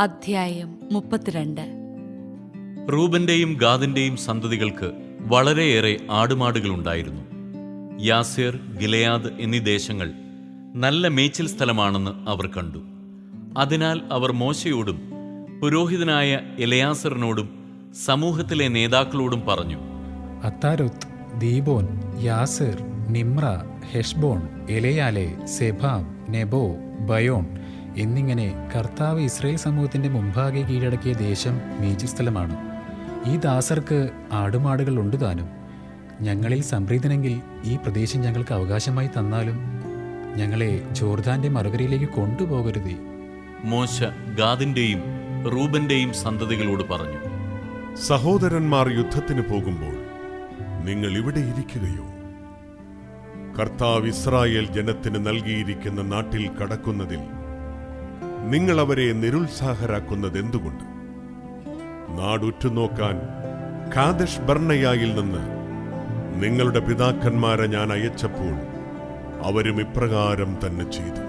അധ്യായം 32. റൂബന്റെയും ഗാദിന്റെയും സന്തതികൾക്ക് വളരെയേറെ ആടുമാടുകളുണ്ടായിരുന്നു. Jazer, Gilead എന്നീ ദേശങ്ങൾ നല്ല മേച്ചിൽ സ്ഥലമാണെന്ന് അവർ കണ്ടു. അതിനാൽ അവർ മോശയോടും പുരോഹിതനായ എലെയാസറിനോടും സമൂഹത്തിലെ നേതാക്കളോടും പറഞ്ഞു, അത്താരോത്ത്, Dibon, Jazer, Nimrah, Heshbon, എലെയാലെ, സെബാം, Nebo, Bayern എന്നിങ്ങനെ കർത്താവ് ഇസ്രായേൽ സമൂഹത്തിന്റെ മുമ്പാകെ കീഴടക്കിയ ദേശം മേച്ചിസ്ഥലമാണ്. ഈ ദാസർക്ക് ആടുമാടുകൾ ഉണ്ട് താനും. ഞങ്ങളിൽ സംപ്രീതനെങ്കിൽ ഈ പ്രദേശം ഞങ്ങൾക്ക് അവകാശമായി തന്നാലും ഞങ്ങളെ ജോർദാന്റെ മറുകരയിലേക്ക് കൊണ്ടുപോകരുതേ. മോശ ഗാദിന്റെയും റൂബന്റെയും സന്തതികളോട് പറഞ്ഞു, സഹോദരന്മാർ യുദ്ധത്തിന് പോകുമ്പോൾ നിങ്ങൾ ഇവിടെ ഇരിക്കുകയോ? കർത്താവ് ഇസ്രായേൽ ജനത്തിന് നൽകിയിരിക്കുന്ന നാട്ടിൽ കടക്കുന്നതിൽ നിങ്ങൾ അവരെ നിരുത്സാഹരാക്കുന്നതെന്തുകൊണ്ട്? നാടുറ്റുനോക്കാൻ കാദഷ് ബർണയായിൽ നിന്ന് നിങ്ങളുടെ പിതാക്കന്മാരെ ഞാൻ അയച്ചപ്പോൾ അവരും ഇപ്രകാരം തന്നെ ചെയ്തു.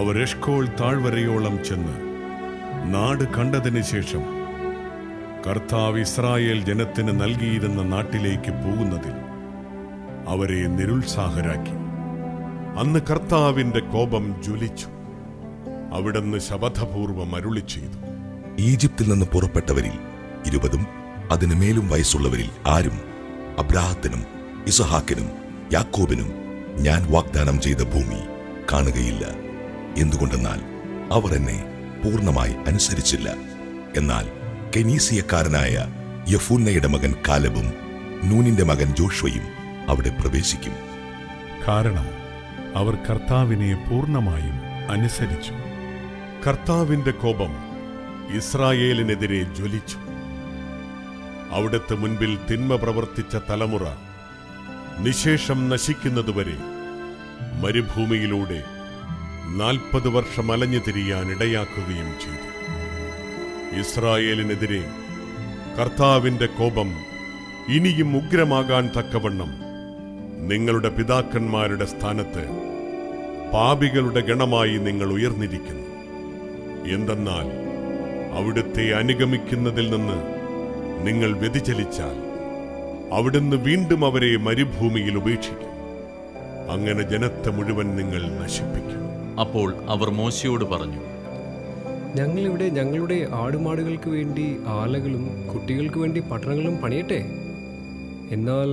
അവർ എഷ്കോൾ താഴ്വരയോളം ചെന്ന് നാട് കണ്ടതിന് ശേഷം കർത്താവ് ഇസ്രായേൽ ജനത്തിന് നൽകിയിരുന്ന നാട്ടിലേക്ക് പോകുന്നതിൽ അവരെ നിരുത്സാഹരാക്കി. അന്ന് കർത്താവിന്റെ കോപം ജ്വലിച്ചു. അവിടുന്ന് ശപഥപൂർവം അരുളി ചെയ്തു, ഈജിപ്തിൽ നിന്ന് പുറപ്പെട്ടവരിൽ 20 അതിനു മേലും വയസ്സുള്ളവരിൽ ആരും അബ്രാഹത്തിനും ഇസഹാക്കിനും യാക്കോബിനും ഞാൻ വാഗ്ദാനം ചെയ്ത ഭൂമി കാണുകയില്ല. എന്തുകൊണ്ടെന്നാൽ അവർ എന്നെ പൂർണ്ണമായി അനുസരിച്ചില്ല. എന്നാൽ കെനീസിയക്കാരനായ യഫൂന്നയുടെ മകൻ കാലബും നൂനിന്റെ മകൻ ജോഷ്വയും അവിടെ പ്രവേശിക്കും. കാരണം അവർ കർത്താവിനെ പൂർണ്ണമായും അനുസരിച്ചു. കർത്താവിന്റെ കോപം ഇസ്രായേലിനെതിരെ ജ്വലിച്ചു. അവിടുത്തെ മുൻപിൽ തിന്മ പ്രവർത്തിച്ച തലമുറ നിശേഷം നശിക്കുന്നതുവരെ മരുഭൂമിയിലൂടെ 40 വർഷം അലഞ്ഞു തിരിയാൻ ഇടയാക്കുകയും ചെയ്തു. ഇസ്രായേലിനെതിരെ കർത്താവിന്റെ കോപം ഇനിയും ഉഗ്രമാകാൻ തക്കവണ്ണം നിങ്ങളുടെ പിതാക്കന്മാരുടെ സ്ഥാനത്ത് പാപികളുടെ ഗണമായി നിങ്ങൾ ഉയർന്നിരിക്കുന്നു. എന്തെന്നാൽ അവിടുത്തെ അനുഗമിക്കുന്നതിൽ നിന്ന് നിങ്ങൾ വ്യതിചലിച്ചാൽ അവിടുന്ന് വീണ്ടും അവരെ മരുഭൂമിയിൽ ഉപേക്ഷിക്കും. അങ്ങനെ ജനത്തെ മുഴുവൻ നിങ്ങൾ നശിപ്പിക്കും. അപ്പോൾ അവർ മോശയോട് പറഞ്ഞു, ഞങ്ങളിവിടെ ഞങ്ങളുടെ ആടുമാടുകൾക്ക് വേണ്ടി ആലകളും കുട്ടികൾക്ക് വേണ്ടി പട്ടണങ്ങളും പണിയട്ടെ. എന്നാൽ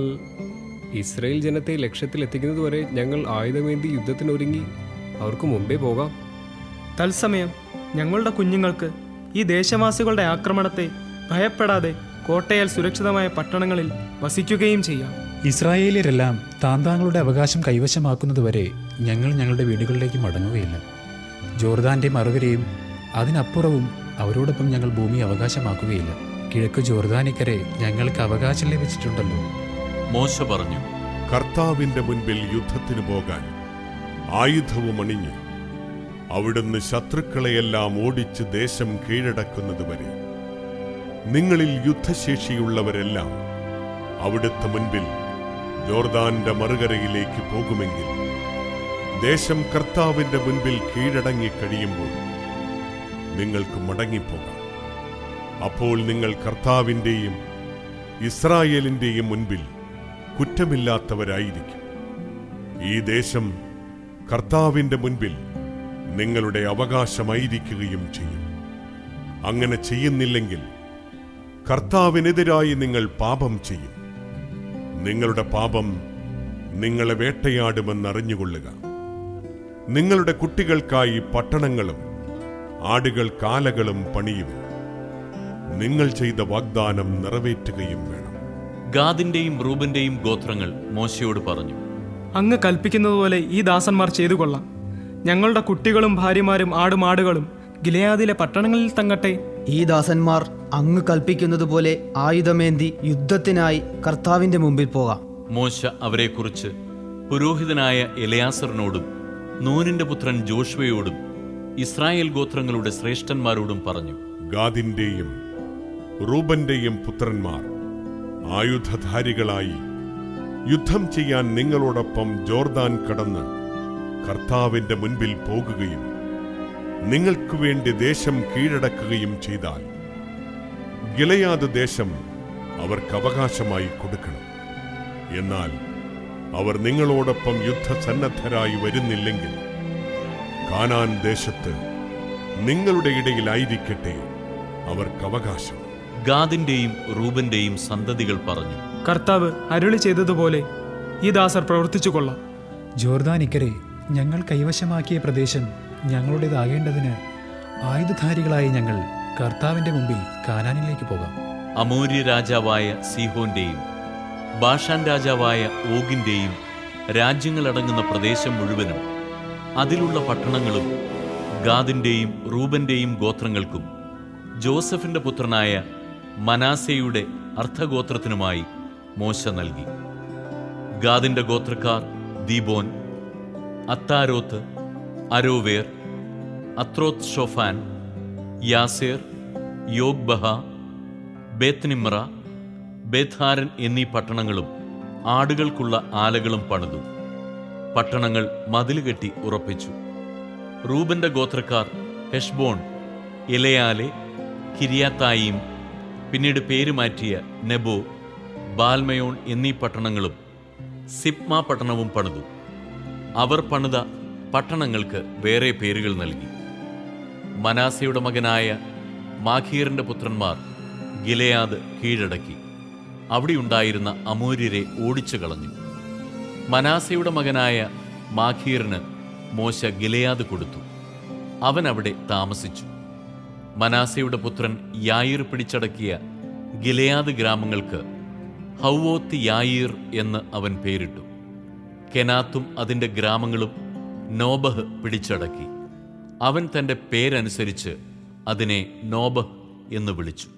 ഇസ്രായേൽ ജനത്തെ ലക്ഷ്യത്തിലെത്തിക്കുന്നതുവരെ ഞങ്ങൾ ആയുധമേന്തി യുദ്ധത്തിനൊരുങ്ങി അവർക്ക് മുമ്പേ പോകാം. തത്സമയം ഞങ്ങളുടെ കുഞ്ഞുങ്ങൾക്ക് ഈ ദേശവാസികളുടെ ആക്രമണത്തെ ഭയപ്പെടാതെ കോട്ടയാൽ സുരക്ഷിതമായ പട്ടണങ്ങളിൽ വസിക്കുകയും ചെയ്യാം. ഇസ്രായേലിയരെല്ലാം താന്താങ്ങളുടെ അവകാശം കൈവശമാക്കുന്നതുവരെ ഞങ്ങൾ ഞങ്ങളുടെ വീടുകളിലേക്ക് മടങ്ങുകയില്ല. ജോർദാന്റെ മറുകരയും അതിനപ്പുറവും അവരോടൊപ്പം ഞങ്ങൾ ഭൂമി അവകാശമാക്കുകയില്ല. കിഴക്ക് ജോർദാനിക്കരെ ഞങ്ങൾക്ക് അവകാശം ലഭിച്ചിട്ടുണ്ടല്ലോ. മോശ പറഞ്ഞു, കർത്താവിന്റെ മുൻപിൽ യുദ്ധത്തിന് പോകാൻ ആയുധവും അണിഞ്ഞ് അവിടുന്ന് ശത്രുക്കളെയെല്ലാം ഓടിച്ച് ദേശം കീഴടക്കുന്നതുവരെ നിങ്ങളിൽ യുദ്ധശേഷിയുള്ളവരെല്ലാം അവിടുത്തെ മുൻപിൽ ജോർദാന്റെ മറുകരയിലേക്ക് പോകുമെങ്കിൽ ദേശം കർത്താവിന്റെ മുൻപിൽ കീഴടങ്ങിക്കഴിയുമ്പോൾ നിങ്ങൾക്ക് മടങ്ങിപ്പോകാം. അപ്പോൾ നിങ്ങൾ കർത്താവിന്റെയും ഇസ്രായേലിന്റെയും മുൻപിൽ കുറ്റമില്ലാത്തവരായിരിക്കും. ഈ ദേശം കർത്താവിന്റെ മുൻപിൽ നിങ്ങളുടെ അവകാശമായിരിക്കുകയും ചെയ്യും. അങ്ങനെ ചെയ്യുന്നില്ലെങ്കിൽ കർത്താവിനെതിരായി നിങ്ങൾ പാപം ചെയ്യും. നിങ്ങളുടെ പാപം നിങ്ങളെ വേട്ടയാടുമെന്നറിഞ്ഞുകൊള്ളുക. നിങ്ങളുടെ കുട്ടികൾക്കായി പട്ടണങ്ങളും ആടുകൾ കാലകളും പണിയും. നിങ്ങൾ ചെയ്ത വാഗ്ദാനം നിറവേറ്റുകയും വേണം. ഗാദിന്റെയും റൂബന്റെയും ഗോത്രങ്ങൾ മോശയോട് പറഞ്ഞു, അങ്ങ് കൽപ്പിക്കുന്നതുപോലെ ഈ ദാസന്മാർ ചെയ്തു കൊള്ളാം. ഞങ്ങളുടെ കുട്ടികളും ഭാര്യമാരും ആടുമാടുകളും ഗിലെയാദിലെ പട്ടണങ്ങളിൽ തങ്ങട്ടെ. ഈ ദാസന്മാർ അങ്ങ് കൽപ്പിക്കുന്നതുപോലെ ആയുധമേന്തി യുദ്ധത്തിനായി കർത്താവിന്റെ മുമ്പിൽ പോകാം. മോശ അവരെക്കുറിച്ച് പുരോഹിതനായ എലെയാസറിനോടും നൂനിന്റെ പുത്രൻ ജോഷ്വയോടും ഇസ്രായേൽ ഗോത്രങ്ങളുടെ ശ്രേഷ്ഠന്മാരോടും പറഞ്ഞു, ഗാദിന്റെയും റൂബന്റെയും പുത്രന്മാർ ആയുധധാരികളായി യുദ്ധം ചെയ്യാൻ നിങ്ങളോടൊപ്പം ജോർദാൻ കടന്ന് കർത്താവിന്റെ മുൻപിൽ പോകുകയും നിങ്ങൾക്കു വേണ്ടി ദേശം കീഴടക്കുകയും ചെയ്താൽ ഗിലെയാദ് ദേശം അവർക്ക് അവകാശമായി കൊടുക്കണം. എന്നാൽ അവർ നിങ്ങളോടൊപ്പം യുദ്ധസന്നദ്ധരായി വരുന്നില്ലെങ്കിൽ കാനാൻ ദേശത്ത് നിങ്ങളുടെ ഇടയിലായിരിക്കട്ടെ അവർക്ക് അവകാശം. ഗാദിന്റെയും റൂബന്റെയും സന്തതികൾ പറഞ്ഞു, കർത്താവ് അരുളി ചെയ്തതുപോലെ ഈ ദാസർ പ്രവർത്തിച്ചു കൊള്ളാം. ജോർദാൻ ഇക്കരെ ഞങ്ങൾ കൈവശമാക്കിയ പ്രദേശം ഞങ്ങളുടേതാകേണ്ടതിന് ആയുധധാരികളായി ഞങ്ങൾ കർത്താവിൻ്റെ മുമ്പിൽ കാനാനിലേക്ക് പോകാം. അമോര്യ രാജാവായ സീഹോന്റെയും ബാഷാൻ രാജാവായ ഓഗിന്റെയും രാജ്യങ്ങളടങ്ങുന്ന പ്രദേശം മുഴുവനും അതിലുള്ള പട്ടണങ്ങളും ഗാദിന്റെയും റൂബന്റെയും ഗോത്രങ്ങൾക്കും ജോസഫിന്റെ പുത്രനായ മനാസെയുടെ അർദ്ധഗോത്രത്തിനുമായി മോശ നൽകി. ഗാദിന്റെ ഗോത്രക്കാർ ദീബോൻ, അത്താരോത്ത്, അരോവേർ, അത്രോത്ത് ഷോഫാൻ, യാസേർ, യോഗ്ബഹ, ബേത്നിമ്ര, ബേത്ഹാരൻ എന്നീ പട്ടണങ്ങളും ആടുകൾക്കുള്ള ആലകളും പണിതു. പട്ടണങ്ങൾ മതിലുകെട്ടി ഉറപ്പിച്ചു. റൂബന്റെ ഗോത്രക്കാർ ഹെഷ്ബോൺ, എലയാലെ, കിരിയാത്തായിം, പിന്നീട് പേരുമാറ്റിയ നെബോ, ബാൽമയോൺ എന്നീ പട്ടണങ്ങളും സിപ്മ പട്ടണവും പണിതു. അവർ പണിത പട്ടണങ്ങൾക്ക് വേറെ പേരുകൾ നൽകി. മനാസയുടെ മകനായ മാഖീറിന്റെ പുത്രന്മാർ ഗിലെയാദ് കീഴടക്കി അവിടെയുണ്ടായിരുന്ന അമോര്യരെ ഓടിച്ചു കളഞ്ഞു. മനാസയുടെ മകനായ മാഖീറിന് മോശ ഗിലെയാദ് കൊടുത്തു. അവൻ അവിടെ താമസിച്ചു. മനാസയുടെ പുത്രൻ യായീർ പിടിച്ചടക്കിയ ഗിലെയാദ് ഗ്രാമങ്ങൾക്ക് ഹൗവോത്ത് യായീർ എന്ന് അവൻ പേരിട്ടു. കെനാത്തും അതിൻ്റെ ഗ്രാമങ്ങളും നോബഹ് പിടിച്ചടക്കി. അവൻ തൻ്റെ പേരനുസരിച്ച് അതിനെ നോബഹ് എന്ന് വിളിച്ചു.